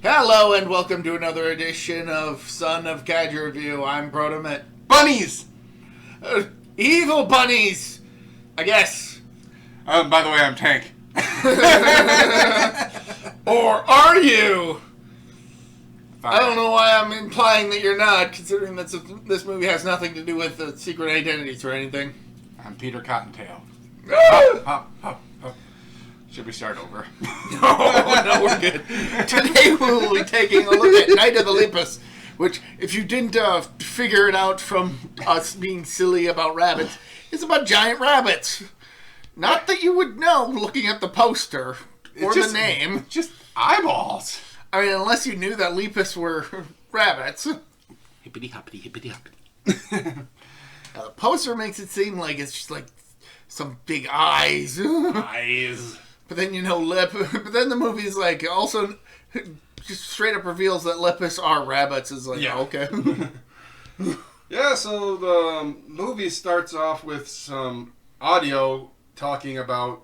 Hello and welcome to another edition of Son of Kaiju Review. I'm Protomet. Bunnies! Evil bunnies! I guess. By the way, I'm Tank. Or are you? Fine. I don't know why I'm implying that you're not, considering that this movie has nothing to do with the secret identities or anything. I'm Peter Cottontail. Should we start over? No, we're good. Today we will be taking a look at Night of the Lepus, which, if you didn't figure it out from us being silly about rabbits, is about giant rabbits. Not that you would know looking at the poster or the name. Just eyeballs. I mean, unless you knew that Lepus were rabbits. Hippity hoppity, hippity hoppity. The poster makes it seem like it's just like some big eyes. Eyes. But then but then the movie's like also just straight up reveals that Lepus are rabbits. Is like, okay. Yeah, so the movie starts off with some audio talking about...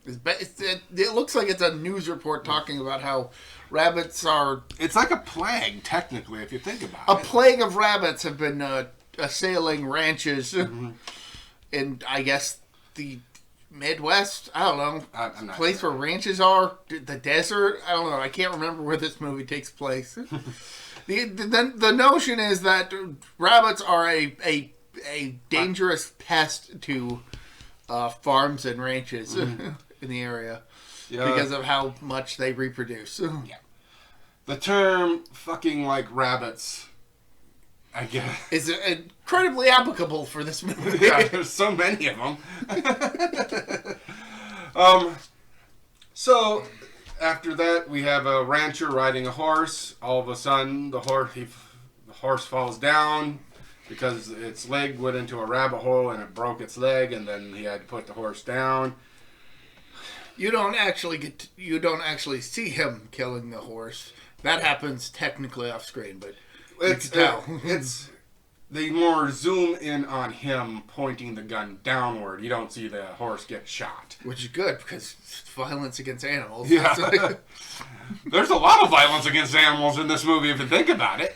It looks like it's a news report talking about how rabbits are... It's like a plague, technically, if you think about it. A plague of rabbits have been assailing ranches in, I guess, the Midwest. I don't know. I'm not place sure. where ranches are. The desert. I don't know. I can't remember where this movie takes place. The notion is that rabbits are a dangerous pest to farms and ranches in the area because of how much they reproduce. Yeah. The term "fucking like rabbits," I guess, is incredibly applicable for this movie. Yeah, there's so many of them. So, after that, we have a rancher riding a horse. All of a sudden, the horse falls down because its leg went into a rabbit hole and it broke its leg, and then he had to put the horse down. You don't actually see him killing the horse. That happens technically off screen, but They more zoom in on him pointing the gun downward. You don't see the horse get shot. Which is good, because it's violence against animals. Yeah. There's a lot of violence against animals in this movie, if you think about it.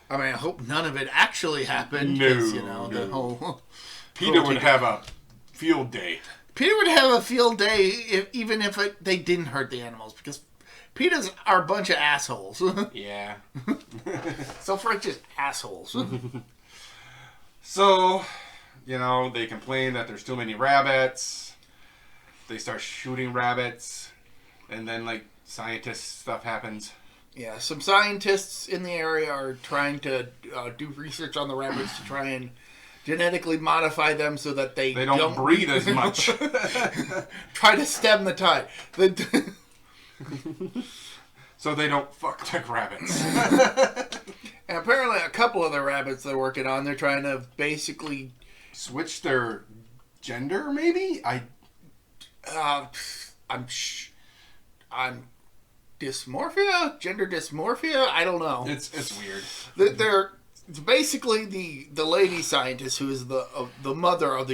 I mean, I hope none of it actually happened. No. The whole... Peter would have a field day. Peter would have a field day even if they didn't hurt the animals, because PETAs are a bunch of assholes. Yeah. Self-righteous assholes. So, they complain that there's too many rabbits. They start shooting rabbits. And then, scientist stuff happens. Yeah, some scientists in the area are trying to do research on the rabbits to try and genetically modify them so that they don't breathe as much. Try to stem the tide. So they don't fuck like rabbits. And apparently a couple of the rabbits they're working on, they're trying to basically... Switch their gender, maybe? I'm dysmorphia? Gender dysmorphia? I don't know. It's weird. They're basically the lady scientist who is the mother of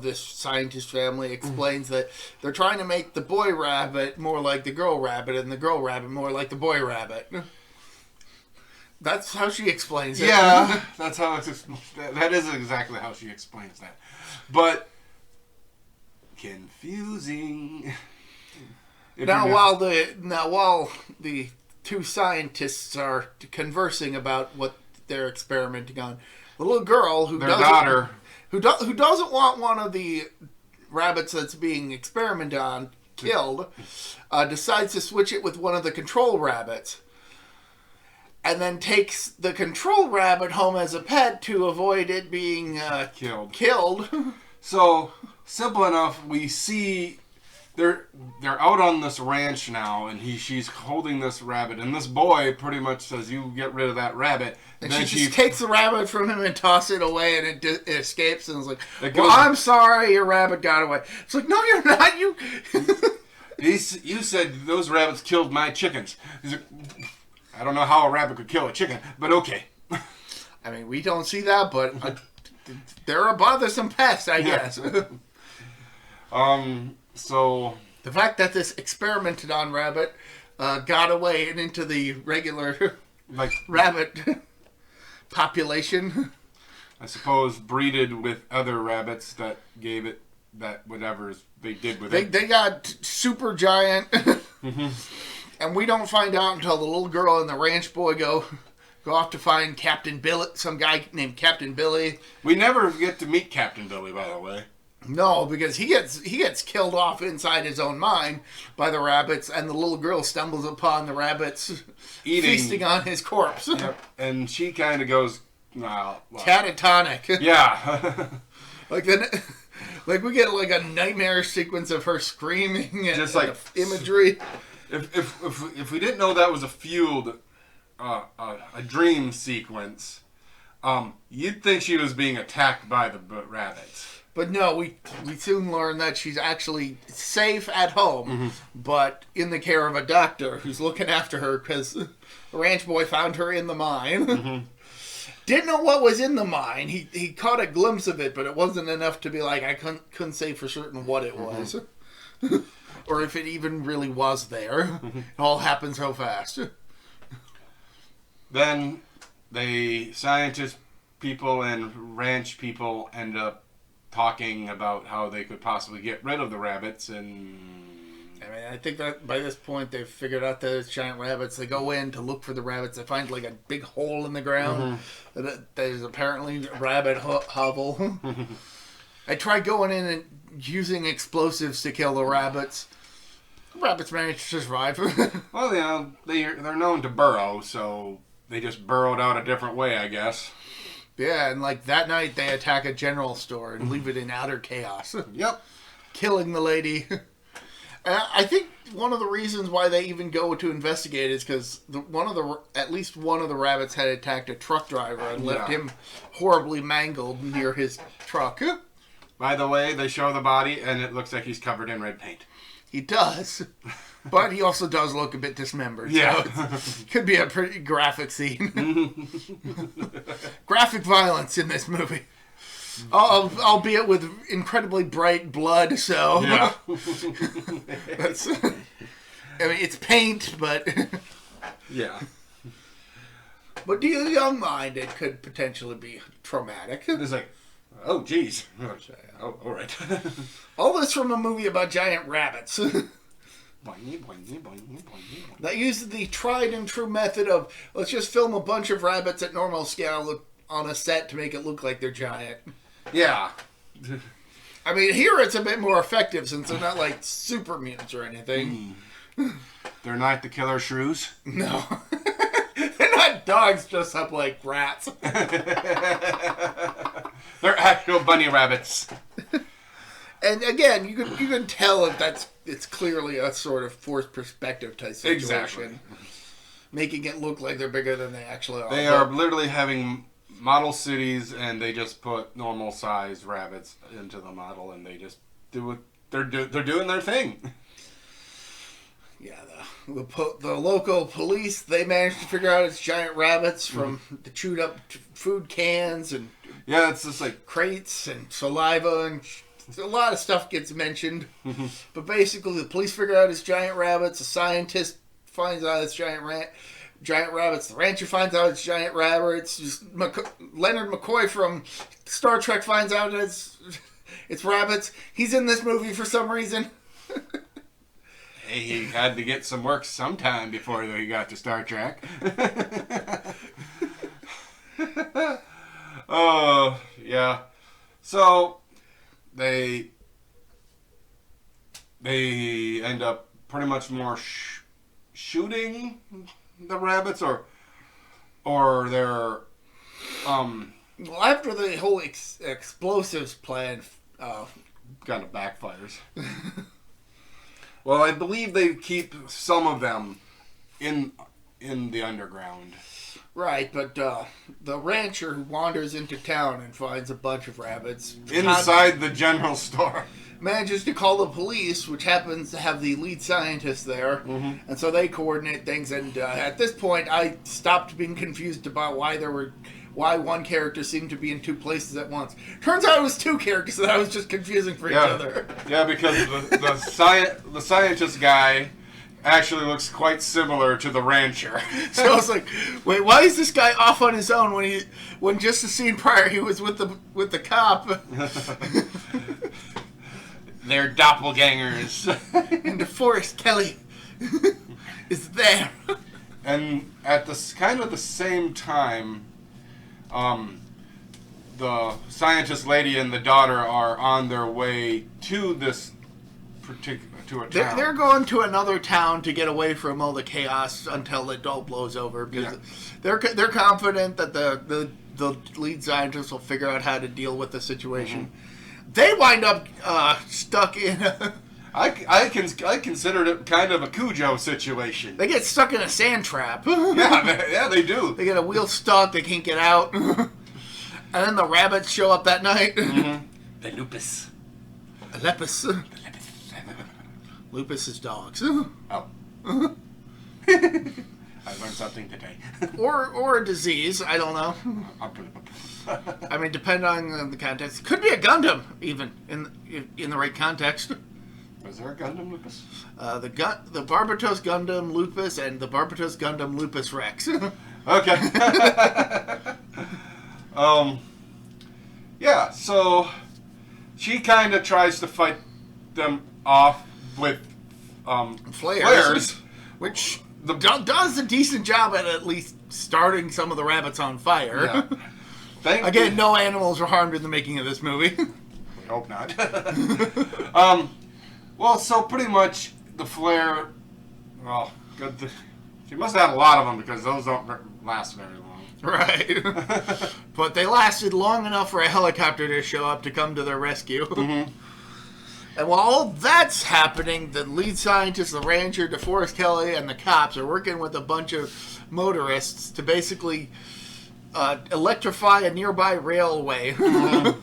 this scientist family explains that they're trying to make the boy rabbit more like the girl rabbit and the girl rabbit more like the boy rabbit. That's how she explains it. Yeah, that's how that is exactly how she explains that. But confusing. While the two scientists are conversing about what they're experimenting on, the little girl who doesn't want one of the rabbits that's being experimented on killed decides to switch it with one of the control rabbits, and then takes the control rabbit home as a pet to avoid it being killed. So simple enough. We see they're out on this ranch now, and she's holding this rabbit, and this boy pretty much says, "You get rid of that rabbit." And then she just takes the rabbit from him and tosses it away, and it escapes. And is like, "Well, I'm sorry, your rabbit got away." It's like, "No, you're not. You." You said those rabbits killed my chickens. He's like, I don't know how a rabbit could kill a chicken, but okay. I mean, we don't see that, but they're a bothersome pest, I guess. So the fact that this experimented on rabbit got away and into the regular rabbit population. I suppose breeded with other rabbits that gave it that whatever they did with it. They got super giant, and we don't find out until the little girl and the ranch boy go off to find Captain Billy, some guy named Captain Billy. We never get to meet Captain Billy, by the way. No, because he gets killed off inside his own mind by the rabbits, and the little girl stumbles upon the rabbits feasting on his corpse. Yep. And she kind of goes, catatonic. Yeah. Like we get like a nightmare sequence of her screaming and just like imagery. If we didn't know that was a dream sequence, you'd think she was being attacked by the rabbits. But no, we soon learn that she's actually safe at home, but in the care of a doctor who's looking after her because the ranch boy found her in the mine. Didn't know what was in the mine. He caught a glimpse of it, but it wasn't enough to be like, I couldn't say for certain what it was. Or if it even really was there. It all happened so fast. Then the scientist people and ranch people end up talking about how they could possibly get rid of the rabbits, and I mean, I think that by this point they've figured out that it's giant rabbits. They go in to look for the rabbits. They find like a big hole in the ground. There's apparently a rabbit hovel. I tried going in and using explosives to kill the rabbits. The rabbits managed to survive. Well, yeah, they're known to burrow, so they just burrowed out a different way, I guess. Yeah, and like that night they attack a general store and leave it in utter chaos. Yep. Killing the lady. I think one of the reasons why they even go to investigate is because at least one of the rabbits had attacked a truck driver and left him horribly mangled near his truck. By the way, they show the body and it looks like he's covered in red paint. He does. But he also does look a bit dismembered. Yeah. So it could be a pretty graphic scene. Graphic violence in this movie. Albeit with incredibly bright blood, so... Yeah. it's paint, but... Yeah. But to the young mind, it could potentially be traumatic. It's like, oh, geez. Oh, all right. All this from a movie about giant rabbits. That uses the tried and true method of, let's just film a bunch of rabbits at normal scale on a set to make it look like they're giant. Yeah. I mean, here it's a bit more effective since they're not like super mutants or anything. They're not the killer shrews? No. They're not dogs dressed up like rats. They're actual bunny rabbits. And again, you can tell if it's clearly a sort of forced perspective type situation. Exactly. Making it look like they're bigger than they actually are. They are literally having model cities, and they just put normal sized rabbits into the model, and they just do it. They're doing their thing. Yeah, the local police, they managed to figure out it's giant rabbits from the chewed up food cans and it's just like crates and saliva and a lot of stuff gets mentioned. But basically, the police figure out it's giant rabbits. The scientist finds out it's giant rabbits. The rancher finds out it's giant rabbits. Just Leonard McCoy from Star Trek finds out it's rabbits. He's in this movie for some reason. Hey, he had to get some work sometime before he got to Star Trek. Oh, yeah. So they end up pretty much more shooting the rabbits, or they're Well, after the whole explosives plan kind of backfires. Well, I believe they keep some of them in the underground. Right, but the rancher who wanders into town and finds a bunch of rabbits inside the general store manages to call the police, which happens to have the lead scientist there, and so they coordinate things. And at this point, I stopped being confused about why one character seemed to be in two places at once. Turns out it was two characters that I was just confusing for each other. Yeah, because the scientist guy actually looks quite similar to the rancher. So I was like, wait, why is this guy off on his own when just the scene prior he was with the cop? They're doppelgangers. And DeForest Kelly is there. And at the kind of the same time, the scientist lady and the daughter are on their way to this to a town. They're going to another town to get away from all the chaos until it all blows over, because they're confident that the lead scientist will figure out how to deal with the situation. Mm-hmm. They wind up stuck in I considered it kind of a Cujo situation. They get stuck in a sand trap. Yeah, they do. They get a wheel stuck, they can't get out. And then the rabbits show up that night. Mm-hmm. The Lepus. Lepus. Lupus is dogs. Oh. I learned something today. or a disease, I don't know. I mean, depend on the context. Could be a Gundam, even, in the right context. Was there a Gundam Lupus? The Barbatos Gundam Lupus and the Barbatos Gundam Lupus Rex. Okay. Yeah, so she kind of tries to fight them off with flares, which does a decent job at least starting some of the rabbits on fire. Yeah. Again, no animals were harmed in the making of this movie. We hope not. Well, so pretty much the flare, well, she must have had a lot of them because those don't last very long. Right. But they lasted long enough for a helicopter to show up to come to their rescue. Mm-hmm. And while all that's happening, the lead scientist, the ranger, DeForest Kelly, and the cops are working with a bunch of motorists to basically electrify a nearby railway. Mm-hmm.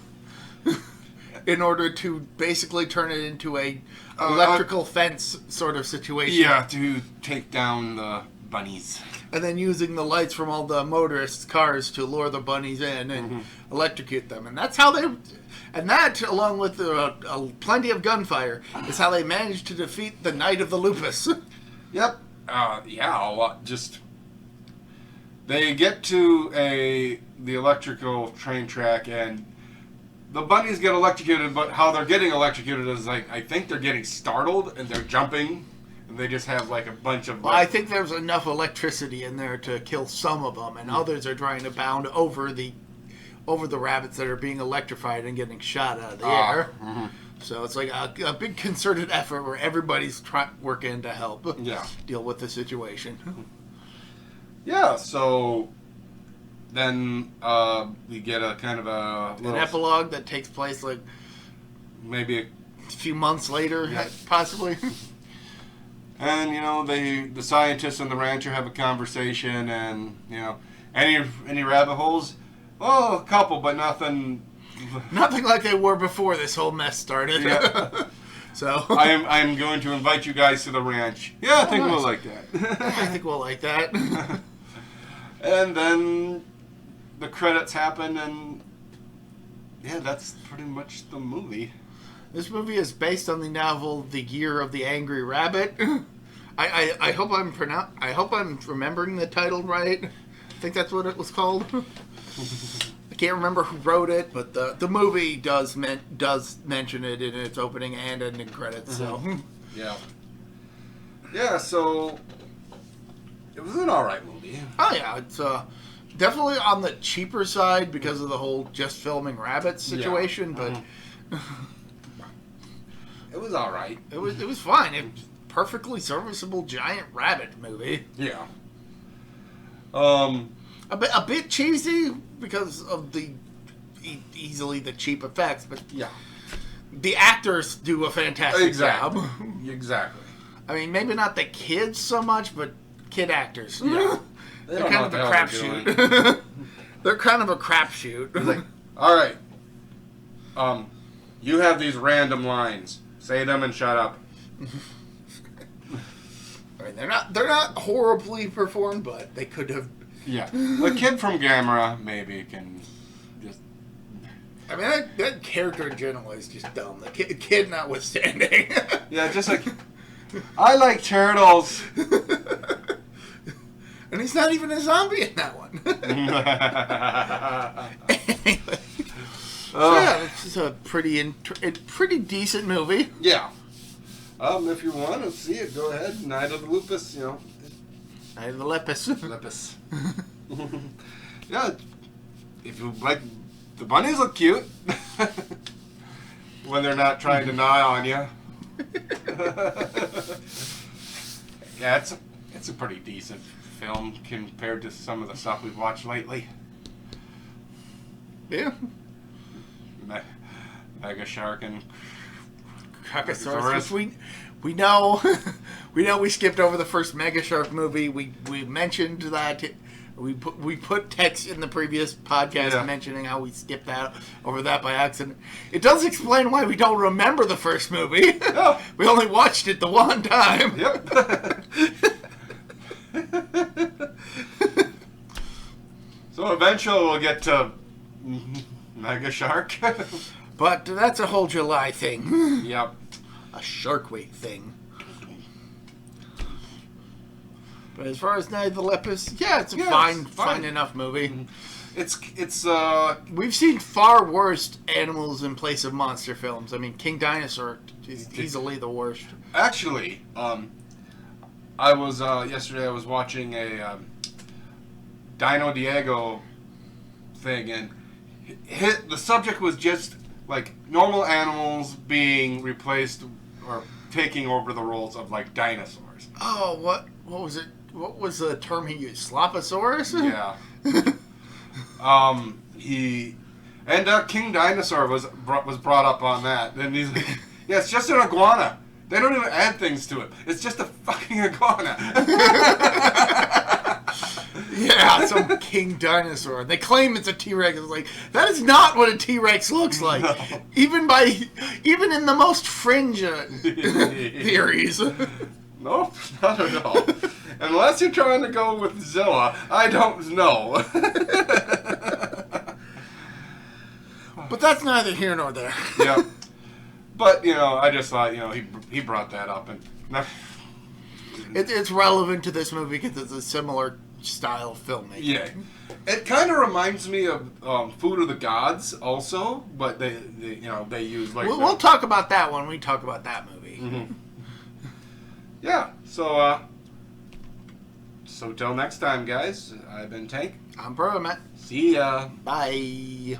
In order to basically turn it into a electrical fence sort of situation. Yeah, to take down the bunnies. And then using the lights from all the motorists' cars to lure the bunnies in and electrocute them. And that's how they... And that, along with plenty of gunfire, is how they managed to defeat the Knight of the Lupus. Yep. Yeah, a lot. Just... They get to the electrical train track, and the bunnies get electrocuted, but how they're getting electrocuted is, like, I think they're getting startled, and they're jumping, and they just have, like, a bunch of... Well, I think there's enough electricity in there to kill some of them, and others are trying to bound over the rabbits that are being electrified and getting shot out of the air. Mm-hmm. So it's like a big concerted effort where everybody's working to help deal with the situation. Yeah, so then we get a kind of an epilogue that takes place like maybe a few months later, possibly. And the scientists and the rancher have a conversation, and any rabbit holes. Oh, a couple, but nothing. Nothing like they were before this whole mess started. Yeah. So I'm going to invite you guys to the ranch. Yeah, I think we'll like that. I think we'll like that. And then the credits happen, and that's pretty much the movie. This movie is based on the novel "The Year of the Angry Rabbit." I hope I'm remembering the title right. I think that's what it was called. I can't remember who wrote it, but the movie does mention it in its opening and ending credits. So so it was an alright movie. Oh yeah, it's definitely on the cheaper side because of the whole just filming rabbits situation, but it was alright. It was fine. It was a perfectly serviceable giant rabbit movie. Yeah. A bit cheesy because of the easily the cheap effects, but the actors do a fantastic job. Exactly. I mean, maybe not the kids so much, but kid actors. Yeah. They're kind of a crapshoot. They're kind of a crapshoot. Like, all right. You have these random lines. Say them and shut up. I mean, they're not horribly performed, but they could have. Yeah, the kid from Gamera maybe can just... I mean, that character in general is just dumb. The kid notwithstanding. Yeah, just like... I like turtles. And he's not even a zombie in that one. Anyway. Yeah, this is a pretty decent movie. Yeah. If you want to see it, go ahead. Night of the Lupus, Night of the Lepus. Lepus. Yeah. If you like, the bunnies look cute. When they're not trying to gnaw on you. Yeah, it's a pretty decent film compared to some of the stuff we've watched lately. Yeah. Mega Shark and Krakosaurus. We know we skipped over the first Mega Shark movie. We mentioned that we put text in the previous podcast mentioning how we skipped over that by accident. It does explain why we don't remember the first movie. Oh. We only watched it the one time. Yep. So eventually we'll get to Mega Shark. But that's a whole July thing. Yep. A Shark Week thing. But as far as Night of the Lepus, yeah, it's a fine enough movie. It's we've seen far worse animals in place of monster films. I mean, King Dinosaur is easily the worst. Actually, I was yesterday. I was watching a Dino Diego thing, and the subject was just like normal animals being replaced or taking over the roles of like dinosaurs. Oh, what was it? What was the term he used? Sloposaurus? Yeah. King Dinosaur was brought up on that, and he's like, yeah, it's just an iguana. They don't even add things to it. It's just a fucking iguana. Yeah, some King Dinosaur. They claim it's a T-Rex. It's like, that is not what a T-Rex looks like. No. Even in the most fringe theories. Nope, not at all. Unless you're trying to go with Zilla, I don't know. But that's neither here nor there. Yeah. But, I just thought, he brought that up. And it's relevant to this movie because it's a similar style of filmmaking. Yeah. It kind of reminds me of Food of the Gods also, but they use like... We'll talk about that when we talk about that movie. Mm-hmm. Yeah, so till next time, guys, I've been Tank. I'm Pro, Matt. See ya. Bye.